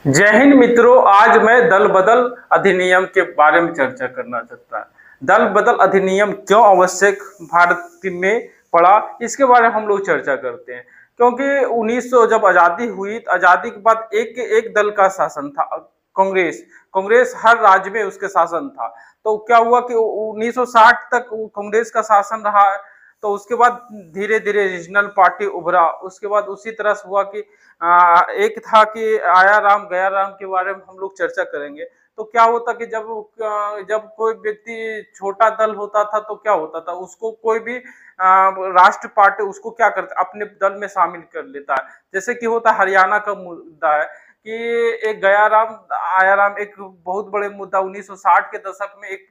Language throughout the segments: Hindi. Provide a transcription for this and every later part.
जय हिंद मित्रों। आज मैं दल बदल अधिनियम के बारे में चर्चा करना चाहता हूँ। दल बदल अधिनियम क्यों आवश्यक भारत में पड़ा, इसके बारे में हम लोग चर्चा करते हैं। क्योंकि 1900 जब आज़ादी हुई तो आज़ादी के बाद एक एक दल का शासन था, कांग्रेस। कांग्रेस हर राज्य में उसके शासन था। तो क्या हुआ कि 1960 तक कांग्रेस का शासन रहा। तो उसके बाद धीरे धीरे रीजनल पार्टी उभरा। उसके बाद उसी तरह से हुआ कि एक था कि आया राम गया राम के बारे में हम लोग चर्चा करेंगे। तो क्या होता कि जब कोई व्यक्ति छोटा दल होता था तो क्या होता था, उसको कोई भी राष्ट्र पार्टी उसको क्या करता अपने दल में शामिल कर लेता है। जैसे कि होता हरियाणा का मुद्दा है कि एक गया राम आया राम एक बहुत बड़े मुद्दा 1960 के दशक में एक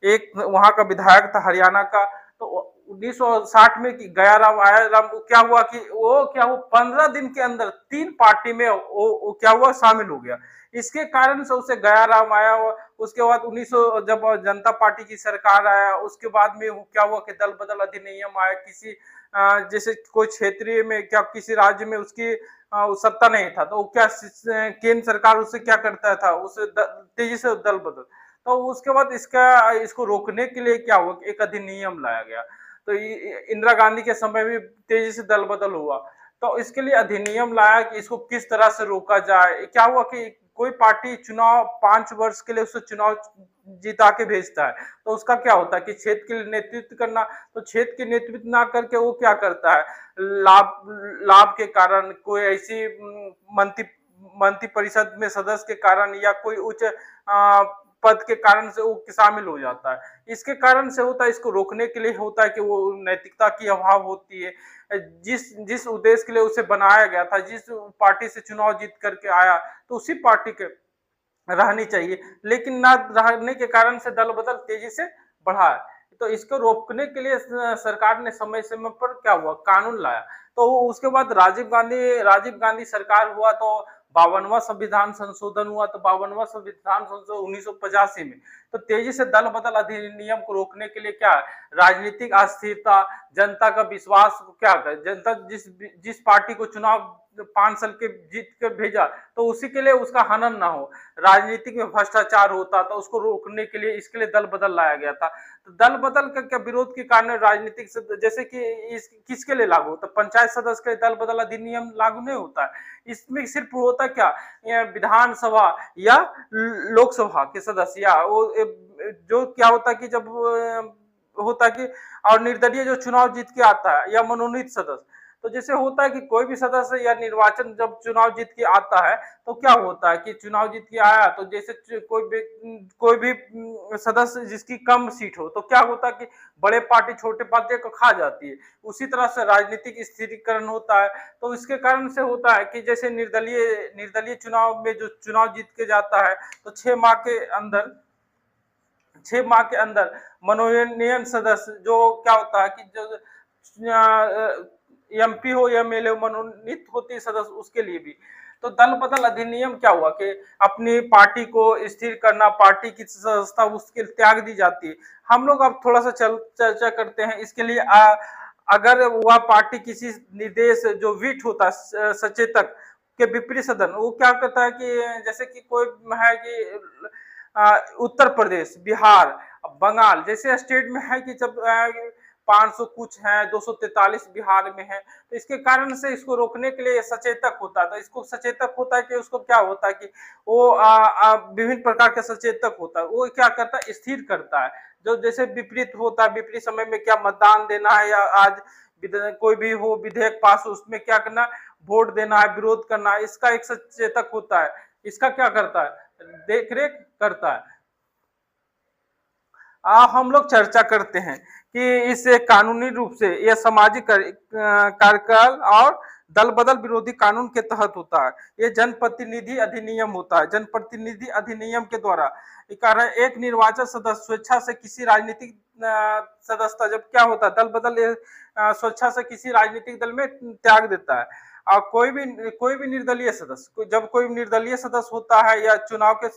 एक वहां का विधायक था हरियाणा का। तो 1960 में कि गया राम आया राम क्या हुआ कि वो क्या हुआ 15 दिन के अंदर तीन पार्टी में वो क्या हुआ शामिल हो गया। इसके कारण से उसे गया राम आया। उसके बाद 1900 जब जनता पार्टी की सरकार आया उसके बाद में क्या हुआ कि दल बदल अधिनियम आया। किसी जैसे कोई क्षेत्रीय में क्या किसी राज्य में उसकी सत्ता नहीं था तो क्या केंद्र सरकार उसे क्या करता था, उसे तेजी से दल बदल। तो उसके बाद इसको रोकने के लिए क्या हुआ कि एक अधिनियम लाया गया। तो इंदिरा गांधी के समय में तेजी से दल बदल हुआ। तो इसके लिए अधिनियम लाया कि इसको किस तरह से रोका जाए। क्या हुआ कि कोई पार्टी चुनाव 5 वर्ष के लिए उससे चुनाव जिता के भेजता है। तो उसका क्या होता है कि क्षेत्र के लिए नेतृत्व करना। तो क्षेत्र के नेतृत्व ना करके वो क्या करता है, लाभ लाभ के कारण कोई ऐसी मंत्री मंत्री परिषद में सदस्य के कारण या कोई उच्च पद के कारण से वो शामिल हो जाता है। इसके कारण से होता है, इसको रोकने के लिए होता है कि वो नैतिकता की अभाव होती है। जिस जिस उद्देश्य के लिए उसे बनाया गया था, जिस पार्टी से चुनाव जीत करके आया, तो उसी पार्टी के रहनी चाहिए। लेकिन ना रहने के कारण से दल बदल तेजी से बढ़ा है। तो इसको रोकने के लिए सरकार ने समय समय पर क्या हुआ कानून लाया। तो उसके बाद राजीव गांधी सरकार हुआ तो 52वां संविधान संशोधन हुआ। तो 52वां संविधान संशोधन 1985 में। तो तेजी से दल बदल अधिनियम को रोकने के लिए क्या राजनीतिक अस्थिरता, जनता का विश्वास को क्या कर जनता जिस जिस पार्टी को चुनाव 5 साल के जीत कर भेजा तो उसी के लिए उसका हनन ना हो, राजनीतिक में भ्रष्टाचार होता था, उसको रोकने के लिए इसके लिए दल बदल लाया गया था। तो दल बदल का क्या विरोध के कारण राजनीतिक जैसे कि इस किसके लिए लागू होता, पंचायत सदस्य के दल बदल अधिनियम लागू नहीं होता है। इसमें सिर्फ होता क्या विधानसभा या लोकसभा के सदस्य या वो जो क्या होता कि जब होता कि और निर्दलीय जो चुनाव जीत के आता है या मनोनीत सदस्य। तो जैसे होता है कि कोई भी सदस्य या निर्वाचन जब चुनाव जीत के आता है तो क्या होता है कि चुनाव जीत के आया तो जैसे कोई भी सदस्य जिसकी कम सीट हो तो क्या होता है कि बड़े पार्टी छोटे पार्टी को खा जाती है। उसी तरह से राजनीतिक स्थिरीकरण होता है। तो इसके कारण से होता है कि जैसे निर्दलीय निर्दलीय चुनाव में जो चुनाव जीत के जाता है तो 6 माह के अंदर मनोनयन सदस्य जो क्या होता है कि जो एमपी हो या एमएलए मनोनीत होती सदस्य उसके लिए भी। तो दल बदल अधिनियम क्या हुआ कि अपनी पार्टी को स्थिर करना, पार्टी की सदस्यता उसके त्याग दी जाती है। हम लोग अब थोड़ा सा चर्चा करते हैं इसके लिए। अगर वह पार्टी किसी निर्देश जो विट होता है सचेतक के विपरीत सदन वो क्या करता है कि जैसे कि कोई है कि उत्तर प्रदेश, बिहार, बंगाल जैसे स्टेट में है कि जब 500 कुछ है, 243 बिहार में है। तो इसके कारण से इसको रोकने के लिए सचेतक होता है। तो इसको सचेतक होता है कि उसको क्या होता है कि वो विभिन्न प्रकार का सचेतक होता है। वो क्या करता है स्थिर करता है। जो जैसे विपरीत होता है, विपरीत समय में क्या मतदान देना है या आज कोई भी हो विधेयक पास हो उसमें क्या करना वोट देना है, विरोध करना है, इसका एक सचेतक होता है। इसका क्या करता है देख रेख करता है। हम लोग चर्चा करते हैं कि इसे कानूनी रूप से यह सामाजिक कार्यकाल और दल बदल विरोधी कानून के तहत होता है। ये जनप्रतिनिधि अधिनियम होता है। जनप्रतिनिधि अधिनियम के द्वारा कारण एक निर्वाचन सदस्य स्वेच्छा से किसी राजनीतिक सदस्यता जब क्या होता है दल बदल स्वेच्छा से किसी राजनीतिक दल में त्याग देता है। और कोई भी निर्दलीय सदस्य जब कोई निर्दलीय सदस्य होता है या चुनाव के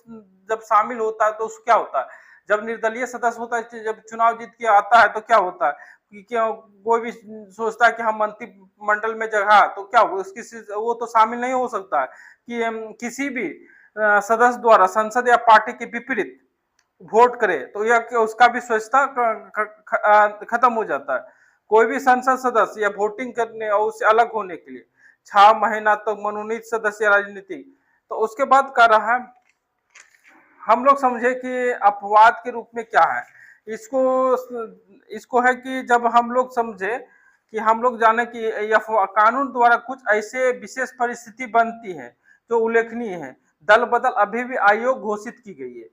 जब शामिल होता है तो क्या होता है जब निर्दलीय सदस्य होता है जब चुनाव जीत के आता है तो क्या होता है कि क्या कोई भी सोचता है कि हम मंत्रिमंडल में जगह, तो क्या वो तो शामिल नहीं हो सकता है कि किसी भी सदस्य द्वारा संसद या पार्टी के विपरीत वोट करे, तो यह उसका भी स्वच्छता खत्म हो जाता है। कोई भी संसद सदस्य या वोटिंग करने और उससे अलग होने के लिए 6 महीना तक मनोनीत सदस्य राजनीति, तो उसके बाद कर रहा है हम लोग समझे कि अपवाद के रूप में क्या है इसको इसको है कि जब हम लोग समझे कि हम लोग जाने कि यह कानून द्वारा कुछ ऐसे विशेष परिस्थिति बनती है जो उल्लेखनीय है। दल बदल अभी भी आयोग घोषित की गई है।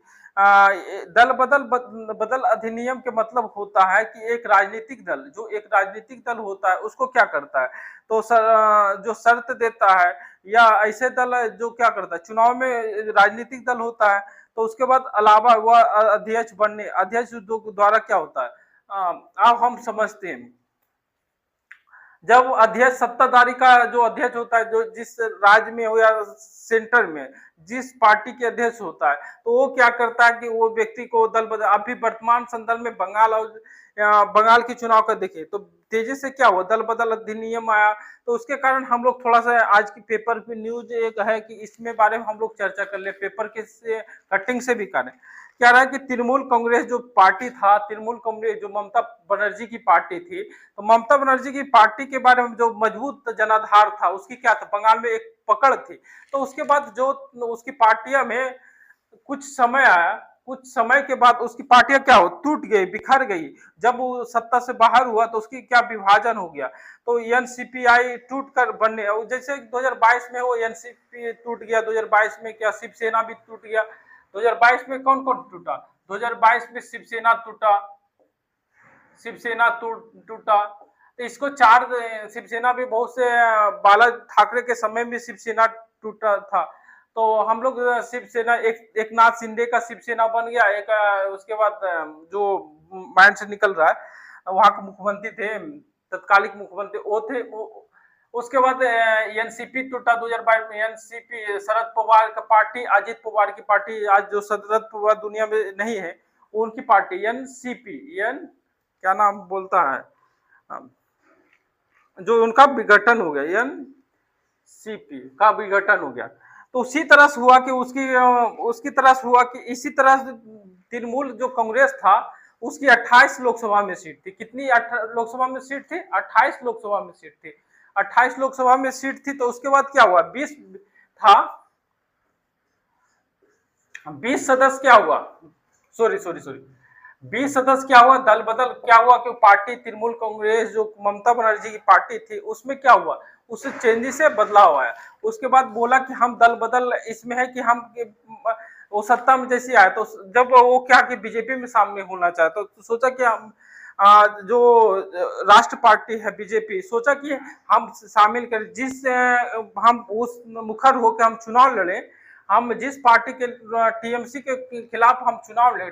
दल बदल अधिनियम के मतलब होता है कि एक राजनीतिक दल, जो एक राजनीतिक दल होता है उसको क्या करता है, तो जो शर्त देता है, या ऐसे दल जो क्या करता है, चुनाव में राजनीतिक दल होता है तो उसके बाद अलावा वह अध्यक्ष द्वारा क्या होता है, अब हम समझते हैं जब अध्यक्ष सत्ताधारी का जो अध्यक्ष होता है, जो जिस राज्य में हो या सेंटर में जिस पार्टी के अध्यक्ष होता है, तो वो क्या करता है कि वो व्यक्ति को दल बदल, अभी वर्तमान संदर्भ में बंगाल के चुनाव का देखिए तो तेजी से क्या हुआ, दल बदल अधिनियम आया, तो उसके कारण हम लोग थोड़ा सा आज की पेपर की न्यूज एक है कि इसमें बारे में हम लोग चर्चा कर ले, पेपर के से कटिंग से भी करें। क्या रहा कि तृणमूल कांग्रेस जो पार्टी था, तृणमूल कांग्रेस जो ममता बनर्जी की पार्टी थी, तो ममता बनर्जी की पार्टी के बारे में जो मजबूत जनाधार था उसकी क्या था, बंगाल में एक पकड़ थी। तो उसके बाद जो उसकी पार्टियां में कुछ समय आया, कुछ समय के बाद उसकी पार्टियां क्या हो, टूट गई, बिखर गई। जब वो सत्ता से बाहर हुआ तो उसकी क्या विभाजन हो गया, तो एनसीपी टूट कर बनने, जैसे 2022 में वो एनसीपी टूट गया, 2022 में क्या शिवसेना भी टूट गया। 2022 में कौन कौन टूटा, 2022 में शिवसेना टूटा, टूटा। तो इसको चार शिवसेना भी बहुत से बाला ठाकरे के समय में शिवसेना टूटा था। तो हम लोग शिवसेना एक नाथ शिंदे का शिवसेना बन गया, एक उसके बाद जो माइंड से निकल रहा है वहां के मुख्यमंत्री थे, तत्कालिक मुख्यमंत्री वो थे। उसके बाद एनसीपी टूटा 2022 में, एनसीपी शरद पवार का पार्टी, अजित पवार की पार्टी, आज जो शरद पवार दुनिया में नहीं है उनकी पार्टी एनसीपी, क्या नाम बोलता है, जो उनका विघटन हो गया, एनसीपी का विघटन हो गया। तो उसी तरह से हुआ कि उसकी तरह से हुआ कि इसी तरह से तृणमूल जो कांग्रेस था उसकी 28 लोकसभा में सीट थी। कितनी लोकसभा में सीट थी, 28 लोकसभा में सीट थी, 28 लोकसभा में सीट थी। तो उसके बाद क्या हुआ, 20 था, 20 सदस्य क्या हुआ, सॉरी 20 सदस्य क्या हुआ, दल बदल क्या हुआ कि पार्टी तृणमूल कांग्रेस जो ममता बनर्जी की पार्टी थी उसमें क्या हुआ, उससे चेंजेस से बदलाव आया। उसके बाद बोला कि हम दल बदल इसमें है कि हम वो सत्ता में जैसे आया, तो जब वो क्या कि बीजेपी में शामिल होना चाहता, तो सोचा कि हम जो राष्ट्र पार्टी है बीजेपी, सोचा कि हम शामिल करें, हम उस मुखर होकर हम चुनाव लड़े, हम जिस पार्टी के टीएमसी के खिलाफ हम चुनाव लड़े,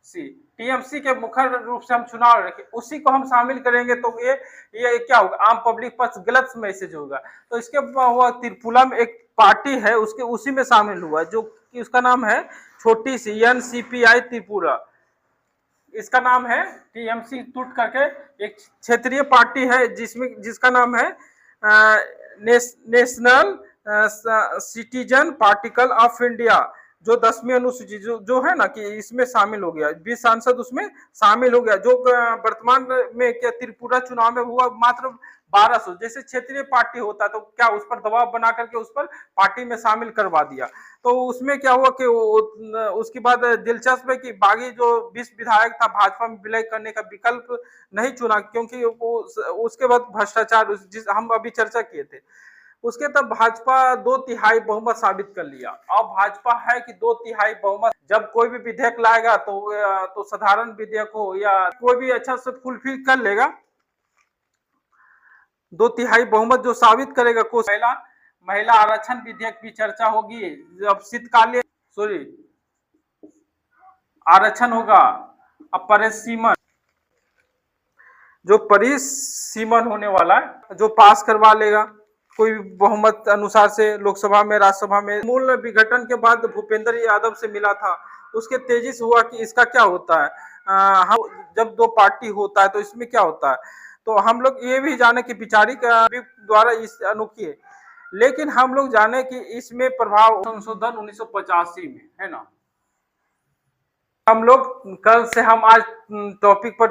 टीएमसी के मुखर रूप से हम चुनाव रखे, उसी को हम शामिल करेंगे, तो ये क्या होगा, आम पब्लिक पर गलत मैसेज होगा। तो इसके हुआ त्रिपुरा में एक पार्टी है, उसके उसी में शामिल हुआ, जो कि उसका नाम है छोटी सी एनसीपीआई त्रिपुरा, इसका नाम है टीएमसी टूट करके एक क्षेत्रीय पार्टी है जिसका नाम है national citizen particle of India, जो 10वीं अनुसूची जो है ना कि इसमें शामिल हो गया, 20 सांसद उसमें शामिल हो गया। जो वर्तमान में क्या त्रिपुरा चुनाव में हुआ मात्र 1200, जैसे क्षेत्रीय पार्टी होता तो क्या उस पर दबाव बना करके उस पर पार्टी में शामिल करवा दिया। तो उसमें क्या हुआ कि उसके बाद दिलचस्प है कि बागी जो 20 विधायक था भाजपा में विलय करने का विकल्प नहीं चुना, क्योंकि उसके बाद भ्रष्टाचार जिस हम अभी चर्चा किए थे, उसके तब भाजपा 2/3 बहुमत साबित कर लिया। अब भाजपा है कि 2/3 बहुमत, जब कोई भी विधेयक लाएगा तो साधारण विधेयक हो या कोई भी अच्छा से फुलफिल कर लेगा, 2/3 बहुमत जो साबित करेगा। को महिला आरक्षण विधेयक की चर्चा होगी, जब शीतकालीन आरक्षण होगा। अब परिसीमन, जो परिसीमन होने वाला है, जो पास करवा लेगा कोई बहुमत अनुसार से लोकसभा में, राज्यसभा में। मूल विघटन के बाद भूपेंद्र यादव से मिला था, उसके तेजी से हुआ कि इसका क्या होता है, हम जब दो पार्टी होता है तो इसमें क्या होता है, तो हम लोग ये भी जाने कि विचारिक द्वारा इस अनोखी है, लेकिन हम लोग जाने कि इसमें प्रभाव संशोधन 1985 में है ना। हम लोग कल से हम आज टॉपिक पर